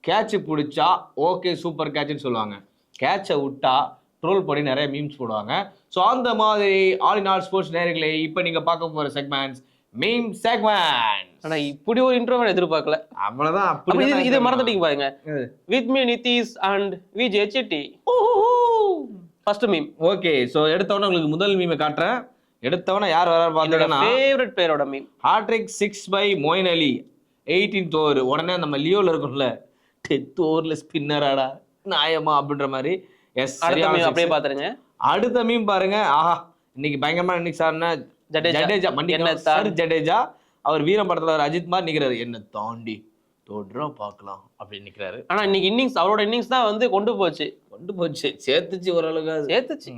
Catch பிடிச்சா okay super கேட்ச்னு சொல்லுவாங்க, கேட்சை விட்டா ட்ரோல் பண்ணி நிறைய மீம்ஸ் போடுவாங்க. ஸோ அந்த மாதிரி ஆல் இன் ஆல் ஸ்போர்ட்ஸ் நேயர்களே, இப்போ நீங்க பார்க்க போற செக்மெண்ட்ஸ் மீம் செக்மெண்ட். ஆனா இப்படி ஒரு இன்ட்ரோவன் எதிர்பார்க்கல. அவ்வளவுதான். அப்படி இது மறந்துட்டீங்க பாருங்க. With me Nitish and Vijay Chetty. First meme. Okay, so எடுத்தவொடனே உங்களுக்கு முதல் மீமை காட்டுறேன். எடுத்தவொடனே யார் வர பார்த்தீங்கன்னா ஃபேவரட் பிளேயரோட meme. Hattrick 6 by Moeen Ali 18th over. உடனே நம்ம லியோல இருக்கும்ல 10th ஓவர்ல ஸ்பின்னராடா நியாயமா அப்படின்ற மாதிரி. எஸ், அப்படியே பாத்துருங்க. அடுத்த மீம் பாருங்க. ஆஹா, இன்னைக்கு பயங்கரமா இன்னைக்கு சார்னா ஜடேஜா ஜடேஜா அவர் வீரம் படத்துல ஒரு அஜித் மாதிரி நிக்கிறாரு. என்ன தாண்டி தோடுறோம் பார்க்கலாம் அப்படின்னு நிக்கிறாரு. ஆனா இன்னைக்கு இன்னிங்ஸ் அவரோட இன்னிங்ஸ் தான் வந்து கொண்டு போச்சு சேர்த்துச்சு ஓரளவுக்கு சேர்த்துச்சு.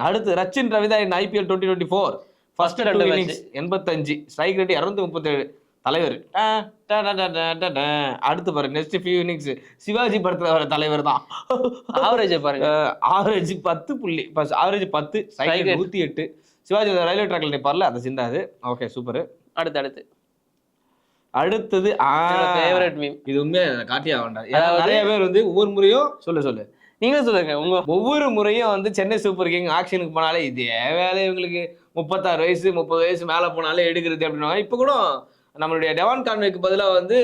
அடுத்து ரச்சின் ரவிதா இன் IPL 2024 first 2 innings 85, strike rate 237. தலைவர் அடுத்து பாருங்க, நெக்ஸ்ட் ஃபியூ இன்னிங்ஸ் சிவாஜி படத்துல வர தலைவர் தான். ஆவரேஜ் பாருங்க, ஆவரேஜ் 10 புள்ளி, average 10, strike rate 108. Sivaji railway ட்ராக்ல நிப்பார்ல அந்த சிந்தாது. Okay super. அடுத்தது ஃபேவரட் மீம். இது உண்மையா காட்டியா வேண்டாம். நிறைய பேர் வந்து ஒவ்வொரு முறையும் சொல்லு நீங்க சொல்லுங்க. உங்க ஒவ்வொரு முறையும் வந்து சென்னை சூப்பர் கிங் ஆக்ஷனுக்கு போனாலே இதே வேலை இவங்களுக்கு 36 வயசு 30 வயசு மேல போனாலே எடுக்கிறது அப்படின்னா, இப்ப கூட நம்மளுடைய டெவான் கான்வேக்கு பதிலா வந்து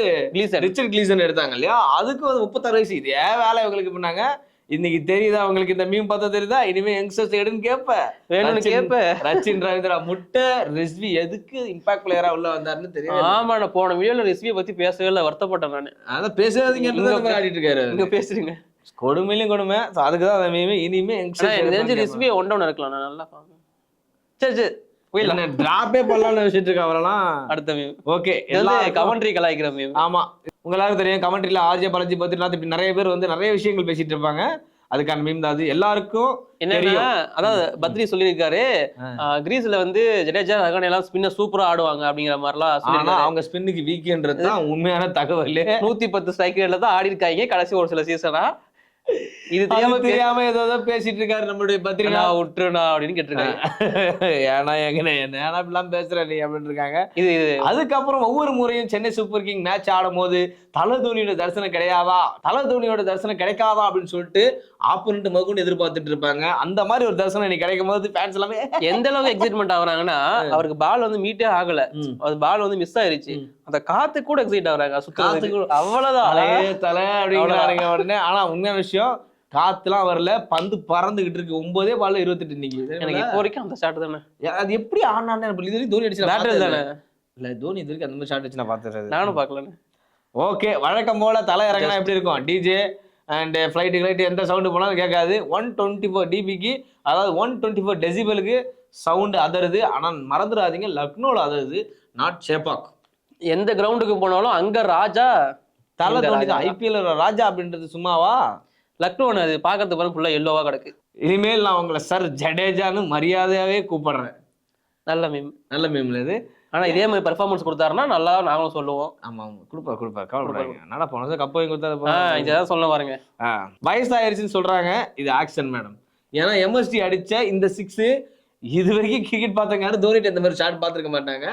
ரிச்சர்ட் கிளீசன் எடுத்தாங்க இல்லையா, அதுக்கு வந்து 36 வயசு இதே வேலை இவங்களுக்கு பண்ணாங்க. இன்னைக்கு தெரியுதா உங்களுக்கு? இந்த மீம் பார்த்தா தெரியுதா? இனிமே யங்ஸ்டர்ஸ் எடுன்னு வேணும்னு கேப்ப. ரச்சின் ரவீந்திரா முட்டை ரிஸ்வி எதுக்கு இம்பாக்ட் பிளேயரா உள்ள வந்தாருன்னு தெரியும். ஆமா, நான் போன வீடியோல ரிஸ்வியை பத்தி பேசவே இல்லை, வருத்தப்பட்டேன் நானு. அதான் பேசாதீங்க ஆடிட்டு இருக்காரு. நீங்க பேசுறீங்க கொடுமையிலும் கொடுமை. அதுக்குதான் அந்த மீம். இனிமே யங்ஸ்டர்ஸ் ரிஸ்வியை ஒன் இருக்கலாம். நான் நல்லா பாருங்க. சரி டிராப்பே பண்ணலாம்னு வச்சிட்டு இருக்க அவரெல்லாம். அடுத்த மீம். ஓகே, கமெண்ட்ரி கலாய்க்கிற மீம். ஆமா, உங்களுக்கு தெரியும் கமெண்ட்ரியில ஆர்ஜே பாலாஜி பத்ரிநாத் இப்படி நிறைய பேர் வந்து நிறைய விஷயங்கள் பேசிட்டு இருப்பாங்க. அதுக்கான மீம் தான் அது. எல்லாருக்கும் என்னன்னா, அதாவது பத்ரி சொல்லியிருக்காரு கிரீஸ்ல வந்து ஜடேஜா ரஹானே எல்லாம் ஸ்பின்னர் சூப்பரா ஆடுவாங்க அப்படிங்கிற மாதிரிலாம். ஆனா அவங்க ஸ்பின்னுக்கு வீக்ன்றது தான் உண்மையான தகவல். 110 ஸ்ட்ரைக் ரேட்ல தான் ஆடி இருக்காங்க கடைசி ஒரு சில சீசனா. இது தெரியாம ஏதோ பேசிட்டு இருக்காரு நம்மளுடைய பத்ரினா. விட்டுருனா அப்படின்னு கேட்டிருக்காங்க. ஏன்னா ஏன்னா இப்படிலாம் பேசுற நீ அப்படின்னு இருக்காங்க. இது அதுக்கப்புறம் ஒவ்வொரு முறையும் சென்னை சூப்பர் கிங் மேட்ச் ஆடும் போது தலை தோனியோட தரிசனம் கிடையாதா, தலை தோனியோட தரிசனம் கிடைக்காதா அப்படின்னு சொல்லிட்டு ஆப்போனன்ட் மகுன்னு எதிர்பார்த்துட்டு இருப்பாங்க. அந்த மாதிரி ஒரு தரிசனம் இன்னைக்கு கிடைக்கும் போது ஃபேன்ஸ் எல்லாமே எந்த அளவுக்கு எக்ஸைட்மெண்ட் ஆகுறாங்கன்னா, அவருக்கு பால் வந்து மீட்டே ஆகல, அது பால் வந்து மிஸ் ஆயிருச்சு, அந்த காத்து கூட எக்ஸைட் ஆகுறாங்க. அவ்வளவுதான் தலை அப்படிங்கிறாங்க உடனே. ஆனா உண்மையான விஷயம், காத்துலாம் வரல, பந்து பறந்துகிட்டு இருக்கு. 9 பால்ல 28 இன்னைக்கு. எனக்கு இப்போ வரைக்கும் அந்த ஷாட் தானே. அது எப்படி ஆனானே தோனி அடிச்சு பேட்டர் தானே இல்ல, தோனி இது வரைக்கும் அந்த மாதிரி ஷாட் அடிச்சு நான் பார்த்தது நானும் பார்க்கலன்னு. ஓகே, வழக்கம் போல தலை இறங்கினா எப்படி இருக்கும்? டிஜே அண்ட் ஃப்ளைட் எந்த சவுண்டு போனாலும் கேட்காது. 124 dBக்கு, அதாவது 124 டெசிபலுக்கு சவுண்டு அதருது. ஆனா மறந்துடாதீங்க, லக்னோல அதருது, நாட் சேப்பாக். எந்த கிரவுண்டுக்கு போனாலும் அங்க ராஜா தலை தோனி தான். IPL ராஜா அப்படின்றது சும்மாவா? லக்னோ அது பாக்கிறதுக்கு பாருங்க ஃபுல்லா எல்லோவா கிடக்கு. இனிமேல் நான் உங்களை சார் ஜடேஜான்னு மரியாதையாவே கூப்பிடுறேன். நல்ல மீம்ல இது. ஆனா இதே மாதிரி பெர்ஃபார்மன்ஸ் கொடுத்தாருன்னா நல்லா நாங்களும் சொல்லுவோம். ஆமா கொடுப்பா கவலைப்படாதீங்க. நல்லா போனது கப்பை கொடுத்தா இதான் சொல்ல பாருங்க. வயசாயிருச்சுன்னு சொல்றாங்க. இது ஆக்ஷன் மேடம். ஏன்னா MSD அடிச்ச இந்த 6 இது வரைக்கும் கிரிக்கெட் பார்த்தவங்க தோனிட்டு இந்த மாதிரி ஷாட் பார்த்துருக்க மாட்டாங்க.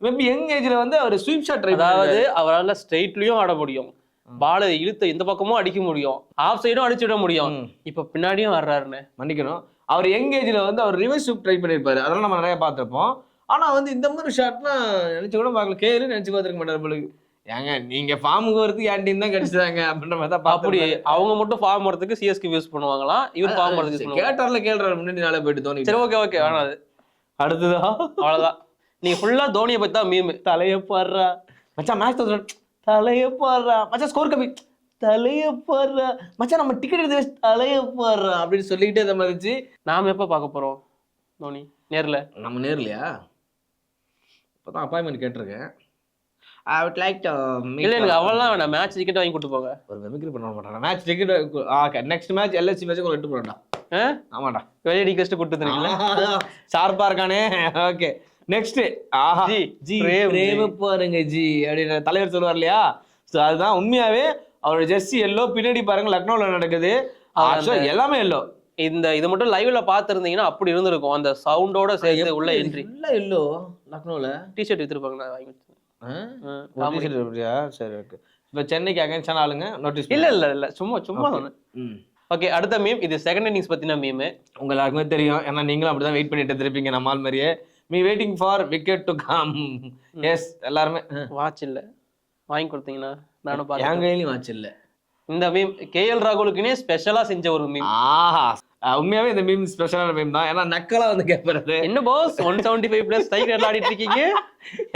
மேபி யங் ஏஜ்ல வந்து அவர் ஸ்வீப் ஷாட் ட்ரை, அதாவது அவரால் ஸ்ட்ரெயிட்லயும் ஆட முடியும், பால இழுத்த இந்த பக்கமும் அடிக்க முடியும், ஆஃப் சைடும் அடிச்சு விட முடியும். இப்ப பின்னாடியும் வர்றாருன்னு மன்னிக்கணும். அவர் யங் ஏஜ்ல வந்து அவர் ரிவர்ஸ் ஸ்வீப் ட்ரை பண்ணிருப்பாரு, அதெல்லாம் நம்ம நிறைய பார்த்திருப்போம். ஆனா வந்து இந்த மாதிரி ஷாட்லாம் நினைச்சு கூட பார்க்கல. கேளு நினைச்சு பார்த்துருக்க மாட்டாரு உங்களுக்கு. ஏங்க நீங்க ஃபார்முக்கு வரதுக்கு என் டீம் தான் கிடைச்சதாங்க அப்படின்ற மாதிரி தான். அப்படி அவங்க மட்டும் ஃபார்ம் வரதுக்கு CSK யூஸ் பண்ணுவாங்களாம், இவர் ஃபார்ம் வரதுக்கு கேட்டார்ல முன்னாடி நாளே போயிட்டு தோனி. சரி ஓகே வேணாம். அது அடுத்ததான் அவ்வளவுதான். நீங்க ஃபுல்லா தோனியை பத்தி தான் மீம். தலைய பாடுறா மச்சான், மேட்ச் தலைய பாடுறா மச்சான், ஸ்கோர் கம்மி தலைய பாடுறா மச்சான், நம்ம டிக்கெட் எடுத்து தலைய பாடுறா அப்படின்னு சொல்லிக்கிட்டே இதை மாதிரி. நாம எப்ப பார்க்க போறோம் தோனி நேர்ல? நம்ம நேர்லையா? இப்பதான் அப்பாயின்மெண்ட் கேட்டிருக்கேன். I would like to இல்ல எனக்கு அவெல்லாம் வேணாம், மேட்ச் டிக்கெட் வாங்கி கூட்டு போங்க. ஒரு மெமிக்ரி பண்ண மாட்டாங்க. Match ticket okay, next match LSC match ஒரு எட்டு போறடா. ஆமாடா, வெளிய டிக்கெட் கூட்டு வந்துறீங்களா? ஷார்ப்பா இருக்கானே. Okay next. ஆஹா ஜி பிரேம பாருங்க ஜி அப்படின தலைவர் சொல்வார் இல்லையா? சோ அதுதான் உண்மையாவே அவரோட ஜெர்சி எல்லோ, பின்னாடி பாருங்க லக்னோல நடக்குது, எல்லாமே எல்லோ. இது மட்டும் லைவ்ல பாத்துருந்தீங்கன்னா அப்படி இருந்திருக்கும். அந்த சவுண்டோட சேர்த்து உள்ள என்ட்ரி இல்ல எல்லோ லக்னோல டி-ஷர்ட் வித்துருப்பாங்க. நான் வாங்கி சரி ஓகே. இப்ப சென்னைக்கு அகைன்ஸ்டான ஆளுங்க நோட்டீஸ் இல்ல சும்மா சொன்னேன். ஓகே, அடுத்த மீம். இது செகண்ட் இன்னிங்ஸ் பத்தின மீம். உங்க எல்லாருக்குமே தெரியும், ஏன்னா நீங்களும் அப்படிதான் வெயிட் பண்ணிட்டு இருப்பீங்க நம்ம ஆள் மாதிரியே. Me waiting for wicket to come. Yes, எல்லாருமே. வாட்ச் இல்ல, வாங்கி கொடுத்தீங்கன்னா நானும் பாருங்க. என் கையிலயும் வாட்ச் இல்ல. இந்த மீம் கேஎல் ராகுலுக்குனே ஸ்பெஷலா செஞ்ச ஒரு மீம். ஆஹா, உண்மையாவே இந்த மீம் ஸ்பெஷலான மீம் தான். ஏன்னா நக்கலா வந்து கேட்பறது, என்ன பாஸ் 175 பிளஸ் ஸ்ட்ரைக் ஆடிட்டு இருக்கீங்க,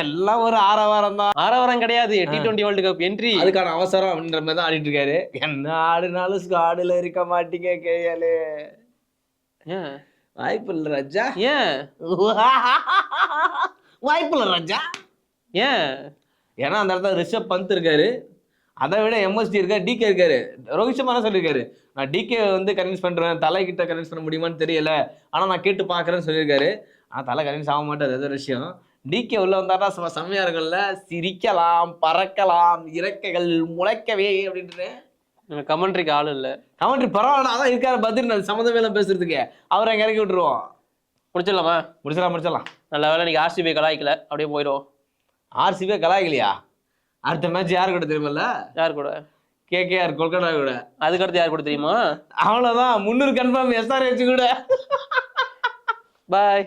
எல்லாம் ஒரு ஆரவாரம் தான். ஆரவாரம் கிடையாது, T20 வேர்ல்டு கப் என்ட்ரி, அதுக்கான அவசரம் அப்படின்ற மாதிரி தான் ஆடிட்டு இருக்காரு. என்ன ஆடுனாலும் ஸ்குவாடுல இருக்க மாட்டீங்க கேஎல். ஏன் வாய்ப்பு இல்ல ராஜா, ஏன் வாய்ப்பு இல்ல ராஜா. ஏன்? ஏன்னா அந்த இடத்துல ரிஷப் பந்த் இருக்காரு, அதை விட எம்எஸ்டி இருக்காரு, டிகே இருக்காரு. ரோஹித் சர்மா சொல்லியிருக்காரு, நான் டிகே வந்து கன்வின்ஸ் பண்றேன், தலை கிட்ட கன்வின்ஸ் பண்ண முடியுமான்னு தெரியல, ஆனா நான் கேட்டு பாக்குறேன்னு சொல்லியிருக்காரு. ஆனா தலை கன்வின்ஸ் ஆக மாட்டாது, அது ஒரு விஷயம். டிகே உள்ள வந்தாட்டா செம்மையா இருக்கும்ல, சிரிக்கலாம், பறக்கலாம், இறக்கைகள் முளைக்கவே அப்படின்ட்டு. கமெண்ட்ரிக்கு ஆள் இல்ல. கமெண்ட்ரி பரவாயில்ல, அதான் இருக்காரு பத்ரிநாத், சம்மந்தமே எல்லாம் பேசுறதுக்கு. அவரை எங்க இறக்கி விட்டுருவோம். முடிச்சிடலாமா? முடிச்சிடலாம். நல்ல வேலை நீங்க ஆர்சிபி கலாய்க்கல, அப்படியே போயிடும். ஆர்சிபி கலாய்க்கலையா? அடுத்த மேட்ச் யாரு கூட தெரியுமல்ல? யார் கூட? கேகேஆர் கொல்கத்தா கூட. அதுக்கடுத்து யார் கூட தெரியுமா? அவ்வளவுதான், 300 கன்ஃபார்ம், SRH கூட. பாய்.